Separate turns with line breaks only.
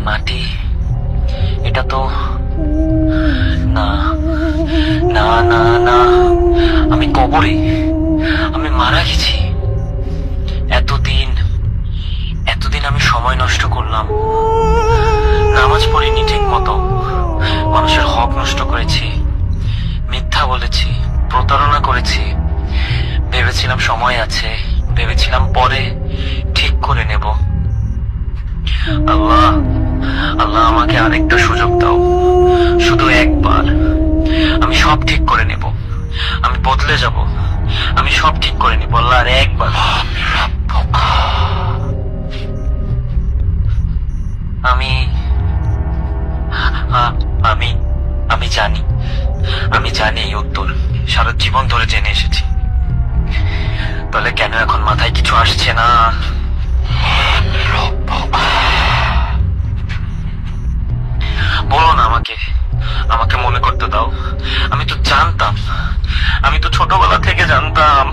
মাটি, এটা তো না, না না না, আমি কবরে, আমি মারা গেছি। এতদিন এতদিন আমি সময় নষ্ট করলাম, নামাজ পড়িনি ঠিক মতো, মানুষের হক নষ্ট করেছি, মিথ্যা বলেছি, প্রতারণা করেছি। ভেবেছিলাম সময় আছে, ভেবেছিলাম পরে ঠিক করে নেব। আল্লাহ, আল্লাহ আমাকে আরেকটা সুযোগ দাও, শুধু একবার। আমি সব ঠিক করে নেব, আমি বদলে যাব, আমি সব ঠিক করে নেব আল্লাহ, আর একবার। আমি আমি আমি জানি, আমি জানি এই উত্তর, সারা জীবন ধরে জেনে এসেছি। তাহলে কেন এখন মাথায় কিছু আসছে না? বলো না আমাকে, আমাকে মনে করতে দাও। আমি তো জানতাম, আমি তো ছোটবেলা থেকে জানতাম